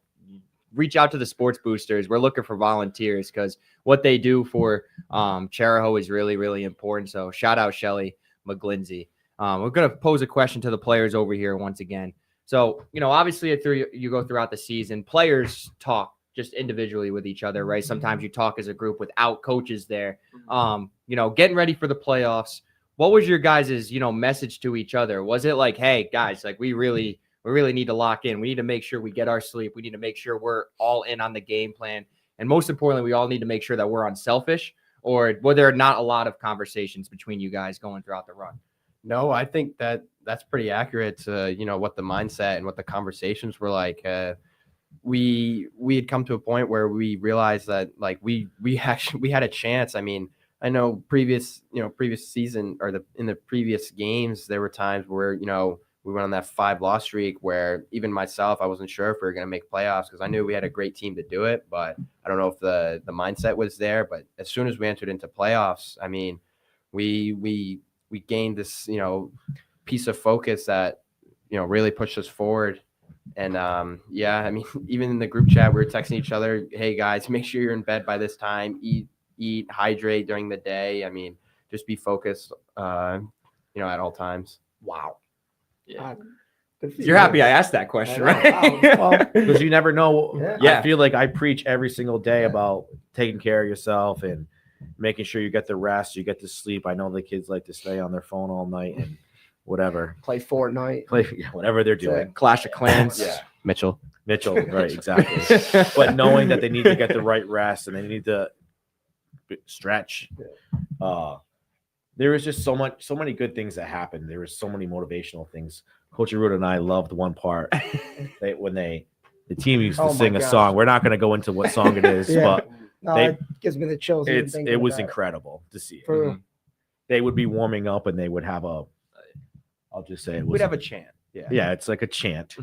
reach out to the Sports Boosters. We're looking for volunteers because what they do for Chariho is really, really important. So shout out Shelly McGlindsey. We're going to pose a question to the players over here once again. So, obviously you go throughout the season, players talk just individually with each other, right? Sometimes you talk as a group without coaches there. Getting ready for the playoffs. What was your guys' message to each other? Was it like, hey guys, like we really need to lock in. We need to make sure we get our sleep. We need to make sure we're all in on the game plan. And most importantly, we all need to make sure that we're unselfish. Or were there not a lot of conversations between you guys going throughout the run? No, I think that's pretty accurate to, what the mindset and what the conversations were like. We had come to a point where we realized that like we had a chance. I mean, I know previous season or in the previous games, there were times where, we went on that 5-loss streak where even myself, I wasn't sure if we were going to make playoffs because I knew we had a great team to do it, but I don't know if the mindset was there. But as soon as we entered into playoffs, I mean, we gained this, piece of focus that, really pushed us forward. And I mean, even in the group chat, we were texting each other, hey guys, make sure you're in bed by this time, eat, hydrate during the day. I mean, just be focused, at all times. Wow. Yeah. You're happy I asked that question, right? Because you never know. Yeah. I feel like I preach every single day about taking care of yourself and making sure you get the rest, you get the sleep. I know the kids like to stay on their phone all night and whatever. Play Fortnite. Play whatever they're doing. Clash of Clans. Yeah. Mitchell, right, exactly. But knowing that they need to get the right rest and they need to stretch. There was just so many good things that happened. There was so many motivational things. Coach Arruda and I loved one part when the team used to sing a song. We're not going to go into what song it is, but it gives me the chills. It was incredible to see it. They would be warming up and they would have I'll just say we'd have a chant. Yeah, it's like a chant.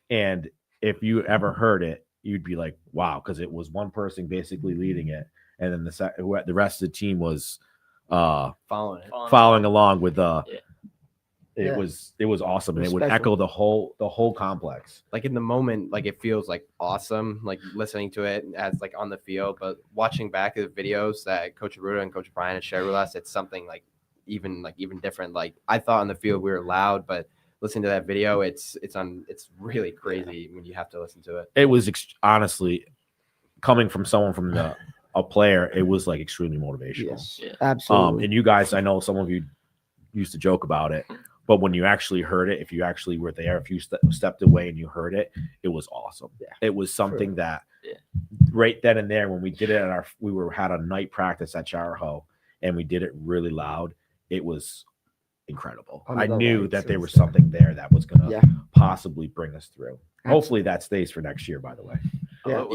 And if you ever heard it, you'd be like, wow, because it was one person basically leading it. And then the rest of the team was following along with it was awesome, and it would echo the whole complex. Like in the moment, like it feels like awesome, like listening to it as like on the field, but watching back the videos that Coach Arruda and Coach Brian had shared with us, it's something like even different. Like I thought on the field we were loud, but listening to that video, it's really crazy when you have to listen to it. It was honestly coming from someone from a player, it was like extremely motivational. Yes, absolutely. And you guys, I know some of you used to joke about it, but when you actually heard it, if you actually were there, if you stepped away and you heard it, it was awesome. Yeah. It was something that right then and there when we did it had a night practice at Chariho and we did it really loud. It was incredible. I knew that there was something there that was going to possibly bring us through. Hopefully that stays for next year, by the way.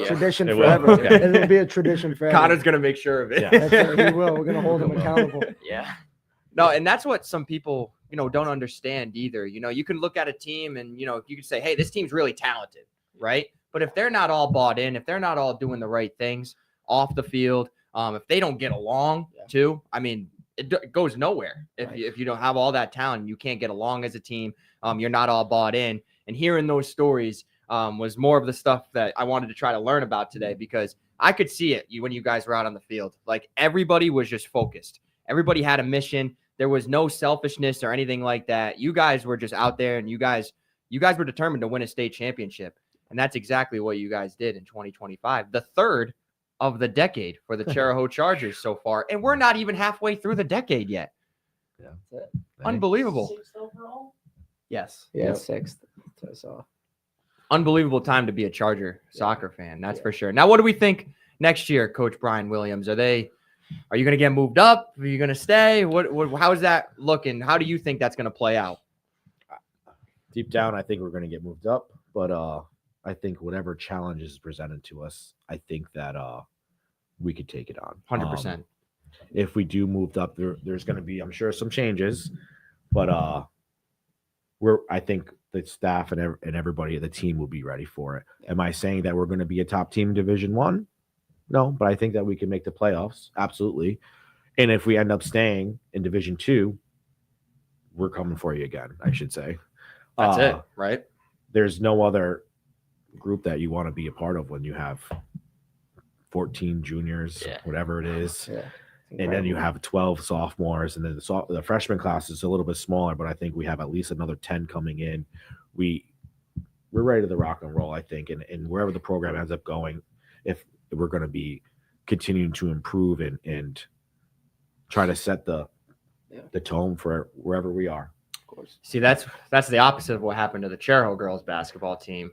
Tradition forever. It'll be a tradition forever. Connor's going to make sure of it. Yeah. That's right, he will. We're going to hold him accountable. Yeah. No, and that's what some people, don't understand either. You can look at a team and, you can say, hey, this team's really talented, right? But if they're not all bought in, if they're not all doing the right things off the field, if they don't get along too, I mean, it goes nowhere if you don't have all that talent. You can't get along as a team. You're not all bought in. And hearing those stories was more of the stuff that I wanted to try to learn about today, because I could see it when you guys were out on the field. Like, everybody was just focused. Everybody had a mission. There was no selfishness or anything like that. You guys were just out there, and you guys were determined to win a state championship. And that's exactly what you guys did in 2025. The third of the decade for the Chariho Chargers so far. And we're not even halfway through the decade yet. Yeah. That's it. Unbelievable. Sixth overall? Yes. Yeah, Yep. sixth. So Unbelievable time to be a Charger soccer fan. That's for sure. Now, what do we think next year, Coach Brian Williams? Are you going to get moved up? Are you going to stay? How is that looking? How do you think that's going to play out? Deep down, I think we're going to get moved up, but I think whatever challenge is presented to us, I think that we could take it on 100%. If we do moved up, there's going to be, I'm sure, some changes, but I think the staff and everybody, the team will be ready for it. Am I saying that we're going to be a top team in Division 1? No, but I think that we can make the playoffs. Absolutely. And if we end up staying in Division 2, we're coming for you again, I should say. That's it, right? There's no other group that you want to be a part of when you have 14 juniors, whatever it is. yeah. And then you have 12 sophomores, and then the freshman class is a little bit smaller, but I think we have at least another 10 coming in. We're ready to rock and roll, I think, and wherever the program ends up going, if we're going to be continuing to improve and try to set the tone for wherever we are. Of course. See, that's the opposite of what happened to the Chariho girls basketball team.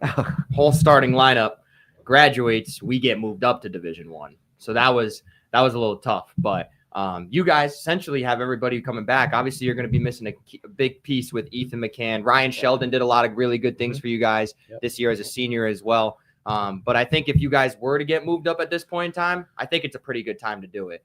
Whole starting lineup graduates, we get moved up to Division 1. So that was a little tough, but you guys essentially have everybody coming back. Obviously, you're going to be missing a big piece with Ethan McCann. Ryan Sheldon did a lot of really good things for you guys this year as a senior as well. But I think if you guys were to get moved up at this point in time, I think it's a pretty good time to do it.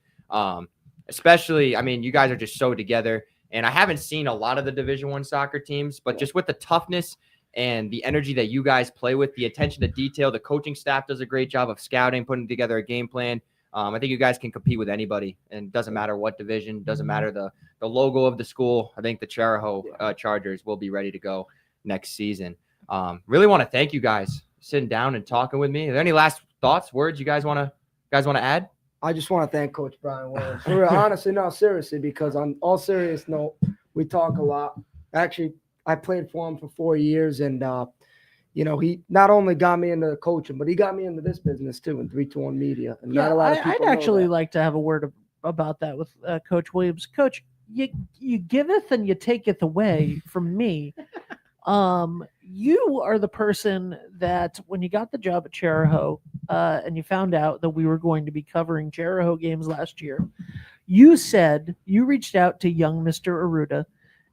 Especially, I mean, you guys are just so together. And I haven't seen a lot of the Division 1 soccer teams, but just with the toughness and the energy that you guys play with, the attention to detail, the coaching staff does a great job of scouting, putting together a game plan. I think you guys can compete with anybody, and it doesn't matter what division, doesn't matter the logo of the school. I think the Chariho Chargers will be ready to go next season. Really want to thank you guys sitting down and talking with me. Are there any last thoughts, words you guys want to add? I just want to thank Coach Brian Williams. Honestly, no, seriously, because on all serious note, we talk a lot. Actually, I played for him for 4 years, and he not only got me into coaching, but he got me into this business too in 321 Media. And not a lot of people I'd actually know that. like to have a word about that with Coach Williams. Coach, you giveth and you taketh away from me. You are the person that when you got the job at Chariho and you found out that we were going to be covering Chariho games last year, you reached out to young Mr. Arruda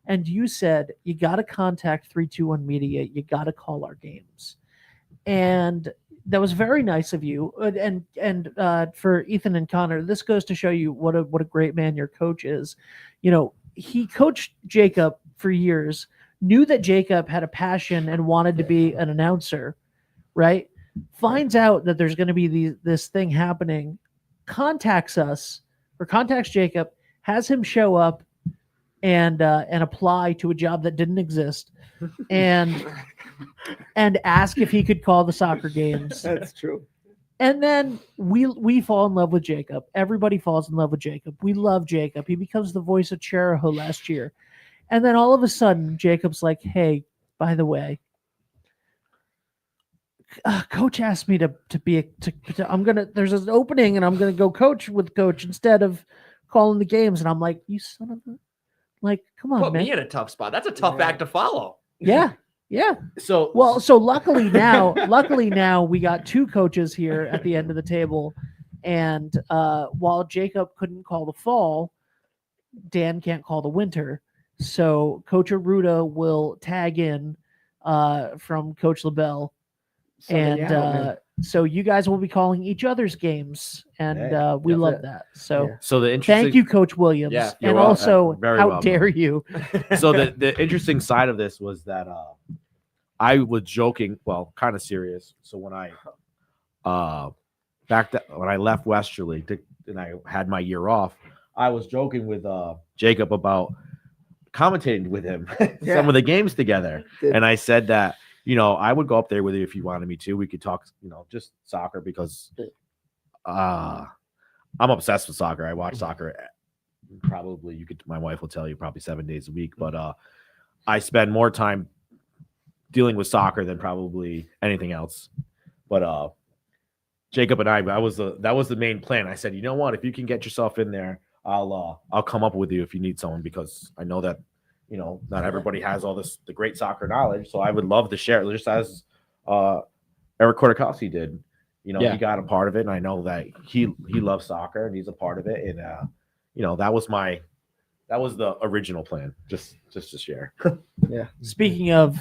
and you said, you got to contact 321 Media. You got to call our games. And that was very nice of you. And for Ethan and Connor, this goes to show you what a great man your coach is. He coached Jacob for years, knew that Jacob had a passion and wanted to be an announcer, right? Finds out that there's going to be this thing happening, contacts us or contacts Jacob, has him show up and apply to a job that didn't exist and ask if he could call the soccer games. That's true. And then we fall in love with Jacob. Everybody falls in love with Jacob. We love Jacob. He becomes the voice of Chariho last year. And then all of a sudden, Jacob's like, hey, by the way, Coach asked me there's an opening and I'm going to go coach with Coach instead of calling the games. And I'm like, you son of a, come on, Put man. me in a tough spot. That's a tough act to follow. Yeah. Yeah. So Luckily now we got two coaches here at the end of the table. And while Jacob couldn't call the fall, Dan can't call the winter. So Coach Arruda will tag in from Coach LaBelle. So you guys will be calling each other's games, and we love that. So the interesting, thank you, Coach Williams. Yeah, and welcome. also, Very how welcome. dare you? So the interesting side of this was that I was joking, well, kind of serious. So when I when I left Westerly and I had my year off, I was joking with Jacob about commentating with him Yeah. some of the games together, Did- and I said that I would go up there with you if you wanted me to. We could talk, just soccer because I'm obsessed with soccer. I watch soccer probably my wife will tell you probably 7 days a week, but I spend more time dealing with soccer than probably anything else. But Jacob and that was the main plan. I said, you know what, if you can get yourself in there, I'll come up with you if you need someone, because I know that not everybody has all the great soccer knowledge. So I would love to share it, just as Eric Kortakowski did. He got a part of it, and I know that he loves soccer and he's a part of it. And that was the original plan, just to share. Speaking of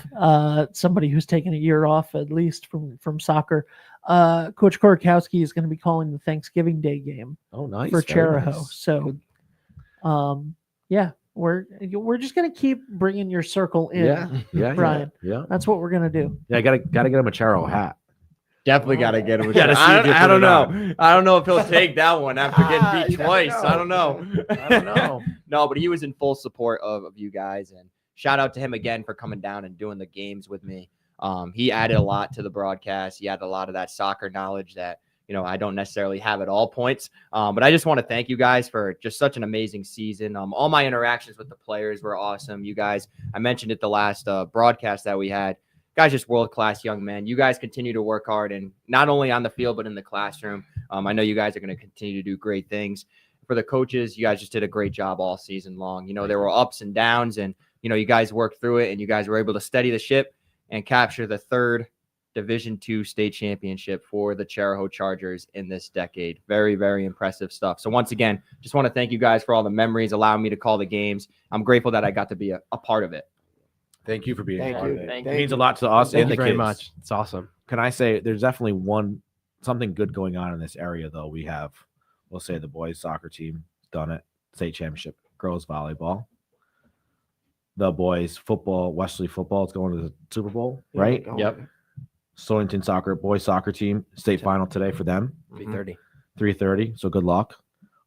somebody who's taken a year off, at least from soccer, Coach Kortakowski is going to be calling the Thanksgiving Day game Oh, nice. for Very Chariho. nice. So, yeah, we're just going to keep bringing your circle in. Yeah, Brian. Yeah. That's what we're going to do. I gotta get him a Charo hat. Definitely got to get him. Gotta see if you I put don't it know. I don't know if he'll take that one after getting beat You never twice. know. I don't know. I don't know. No, but he was in full support of you guys, and shout out to him again for coming down and doing the games with me. He added a lot to the broadcast. He added a lot of that soccer knowledge that I don't necessarily have at all points. But I just want to thank you guys for just such an amazing season. All my interactions with the players were awesome. You guys, I mentioned it the last broadcast that we had. Guys, just world-class young men. You guys continue to work hard, and not only on the field, but in the classroom. I know you guys are going to continue to do great things. For the coaches, you guys just did a great job all season long. There were ups and downs, and, you guys worked through it, and you guys were able to steady the ship and capture the third Division II state championship for the Chariho Chargers in this decade. Very, very impressive stuff. So once again, just want to thank you guys for all the memories, allowing me to call the games. I'm grateful that I got to be a part of it. Thank you for being Thank part you. of it. Thank It you. means a lot to us Thank and you the very kids. much. It's awesome. Can I say there's definitely something good going on in this area, though. We have, we'll say, the boys soccer team done it, state championship, girls volleyball, the boys football, Wesley football is going to the Super Bowl, right? Yep. Stonington soccer, boys soccer team, state final today for them, 3:30. 3:30. So good luck.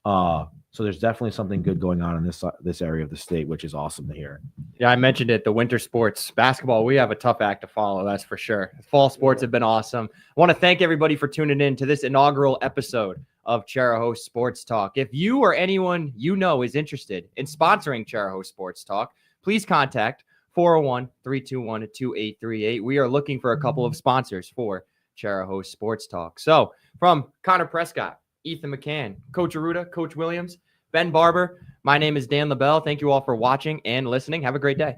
So there's definitely something good going on in this area of the state, which is awesome to hear. Yeah, I mentioned it. The winter sports, basketball, we have a tough act to follow, that's for sure. Fall sports have been awesome. I want to thank everybody for tuning in to this inaugural episode of Chariho Sports Talk. If you or anyone is interested in sponsoring Chariho Sports Talk, please contact 401-321-2838. We are looking for a couple of sponsors for Chariho Sports Talk. So from Connor Prescott, Ethan McCann, Coach Arruda, Coach Williams, Ben Barber, my name is Dan LaBelle. Thank you all for watching and listening. Have a great day.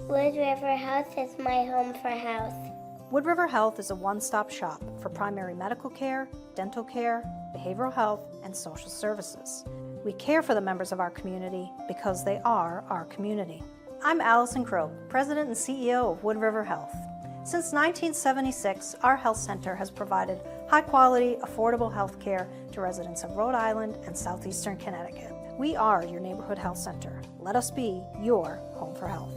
Wood River Health is my home for health. Wood River Health is a one-stop shop for primary medical care, dental care, behavioral health, and social services. We care for the members of our community because they are our community. I'm Allison Croak, President and CEO of Wood River Health. Since 1976, our health center has provided high-quality, affordable health care to residents of Rhode Island and southeastern Connecticut. We are your neighborhood health center. Let us be your home for health.